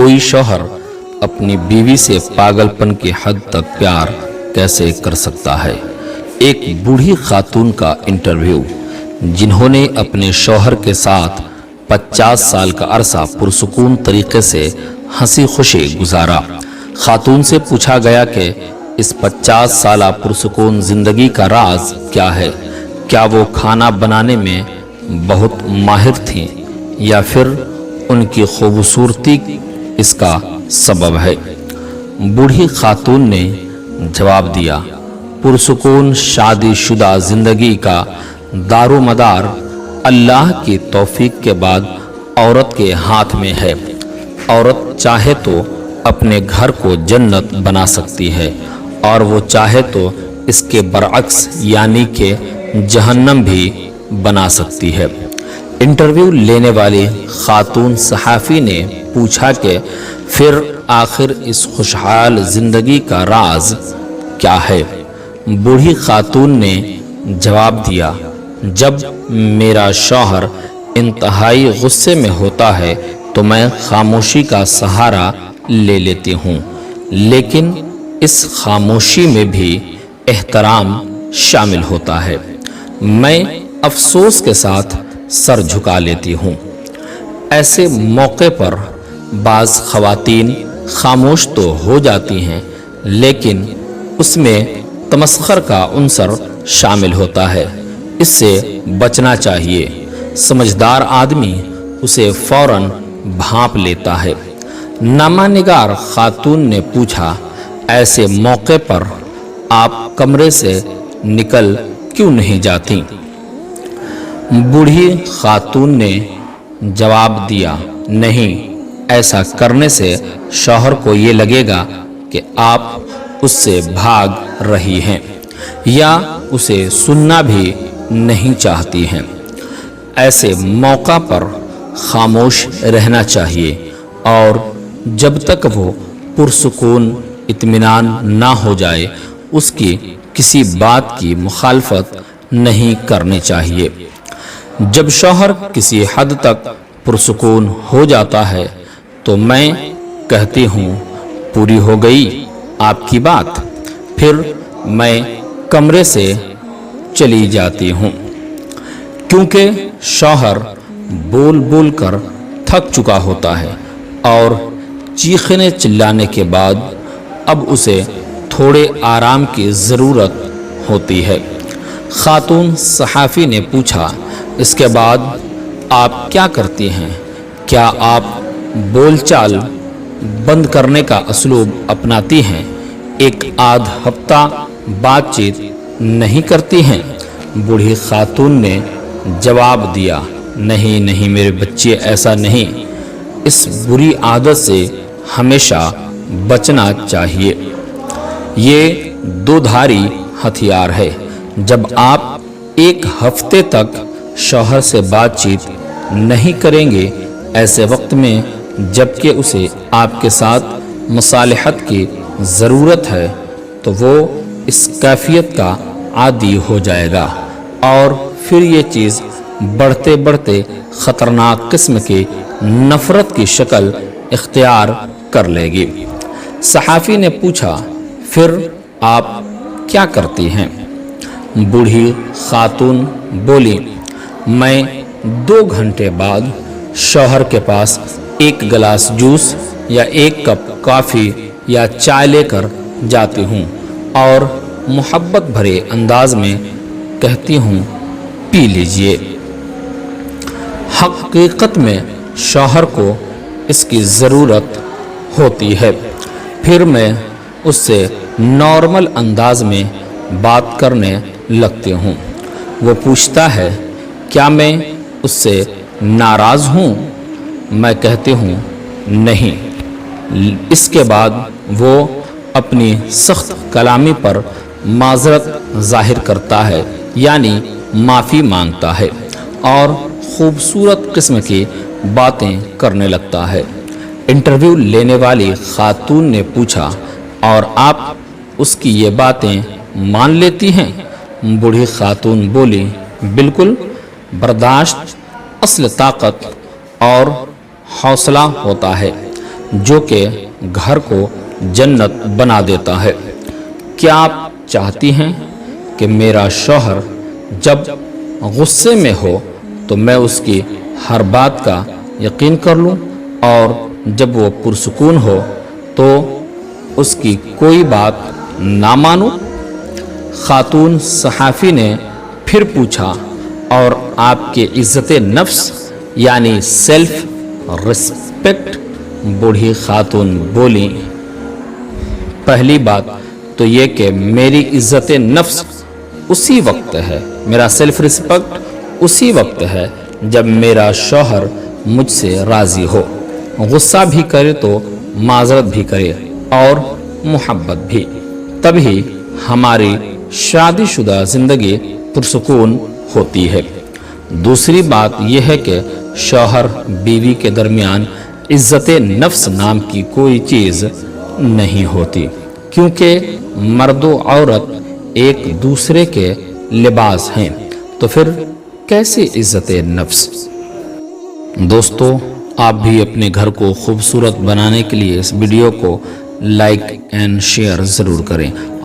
कोई शौहर अपनी बीवी से पागलपन की हद तक प्यार कैसे कर सकता है। एक बूढ़ी खातून का इंटरव्यू जिन्होंने अपने शौहर के साथ 50 साल का अरसा पुरसुकून तरीके से हंसी खुशी गुजारा। खातून से पूछा गया कि इस 50 साला पुरसुकून जिंदगी का राज क्या है। क्या वो खाना बनाने में बहुत माहिर थीं या फिर उनकी खूबसूरती इसका सबब है। बूढ़ी खातून ने जवाब दिया, पुरसुकून शादीशुदा जिंदगी का दारोमदार अल्लाह की तौफीक के बाद औरत के हाथ में है। औरत चाहे तो अपने घर को जन्नत बना सकती है और वो चाहे तो इसके बरअक्स यानी कि जहन्नम भी बना सकती है। इंटरव्यू लेने वाली खातून सहाफ़ी ने पूछा कि फिर आखिर इस खुशहाल ज़िंदगी का राज क्या है। बूढ़ी खातून ने जवाब दिया, जब मेरा शौहर इंतहाई गुस्से में होता है तो मैं खामोशी का सहारा ले लेती हूँ, लेकिन इस खामोशी में भी एहतराम शामिल होता है। मैं अफसोस के साथ सर झुका लेती हूँ। ऐसे मौके पर बाज़ ख़वातीन खामोश तो हो जाती हैं, लेकिन उसमें तमस्खर का उनसर शामिल होता है। इससे बचना चाहिए। समझदार आदमी उसे फौरन भांप लेता है। नामानिगार खातून ने पूछा, ऐसे मौके पर आप कमरे से निकल क्यों नहीं जाती। बूढ़ी खातून ने जवाब दिया, नहीं, ऐसा करने से शौहर को ये लगेगा कि आप उससे भाग रही हैं या उसे सुनना भी नहीं चाहती हैं। ऐसे मौका पर खामोश रहना चाहिए और जब तक वो पुरसुकून इत्मीनान ना हो जाए उसकी किसी बात की मुखालफत नहीं करनी चाहिए। जब शौहर किसी हद तक पुरसुकून हो जाता है तो मैं कहती हूँ, पूरी हो गई आपकी बात। फिर मैं कमरे से चली जाती हूँ, क्योंकि शौहर बोल बोल कर थक चुका होता है और चीखने चिल्लाने के बाद अब उसे थोड़े आराम की ज़रूरत होती है। खातून सहाफ़ी ने पूछा, इसके बाद आप क्या करती हैं। क्या आप बोलचाल बंद करने का असलूब अपनाती हैं, एक आध हफ्ता बातचीत नहीं करती हैं। बूढ़ी खातून ने जवाब दिया, नहीं नहीं मेरे बच्चे, ऐसा नहीं। इस बुरी आदत से हमेशा बचना चाहिए। ये दोधारी हथियार है। जब आप एक हफ्ते तक शौहर से बातचीत नहीं करेंगे, ऐसे वक्त में जबकि उसे आपके साथ मुसालहत की ज़रूरत है, तो वो इस कैफियत का आदी हो जाएगा और फिर ये चीज़ बढ़ते बढ़ते ख़तरनाक किस्म की नफ़रत की शक्ल इख्तियार कर लेगी। सहाफ़ी ने पूछा, फिर आप क्या करती हैं। बूढ़ी खातून बोली, मैं 2 घंटे बाद शौहर के पास एक गिलास जूस या एक कप कॉफ़ी या चाय लेकर जाती हूँ और मोहब्बत भरे अंदाज में कहती हूँ, पी लीजिए। हकीकत में शौहर को इसकी ज़रूरत होती है। फिर मैं उससे नॉर्मल अंदाज में बात करने लगती हूँ। वो पूछता है, क्या मैं उससे नाराज़ हूँ। मैं कहती हूँ, नहीं। इसके बाद वो अपनी सख्त कलामी पर माजरत जाहिर करता है, यानी माफ़ी मांगता है और खूबसूरत किस्म की बातें करने लगता है। इंटरव्यू लेने वाली खातून ने पूछा, और आप उसकी ये बातें मान लेती हैं। बूढ़ी खातून बोली, बिल्कुल। बर्दाश्त असल ताकत और हौसला होता है। जो कि घर को जन्नत बना देता है। क्या आप चाहती हैं कि मेरा शौहर जब गुस्से में हो तो मैं उसकी हर बात का यकीन कर लूं और जब वो पुरसुकून हो तो उसकी कोई बात ना मानूं? खातून सहाफ़ी ने फिर पूछा और आपके इज़्ज़त नफ्स यानी सेल्फ रिस्पेक्ट बूढ़ी खातून बोली, पहली बात तो ये कि मेरी इज़्ज़त नफ्स उसी वक्त है, मेरा सेल्फ रिस्पेक्ट उसी वक्त है जब मेरा शौहर मुझसे राज़ी हो, गुस्सा भी करे तो माज़रत भी करे और मोहब्बत भी, तभी हमारी शादीशुदा ज़िंदगी पुरसुकून होती है। दूसरी बात यह है कि शौहर बीवी के दरमियान इज़्ज़त नफ्स नाम की कोई चीज़ नहीं होती, क्योंकि मर्द व औरत एक दूसरे के लिबास हैं, तो फिर कैसी इज़्ज़त नफ्स? दोस्तों, आप भी अपने घर को खूबसूरत बनाने के लिए इस वीडियो को लाइक एंड शेयर ज़रूर करें।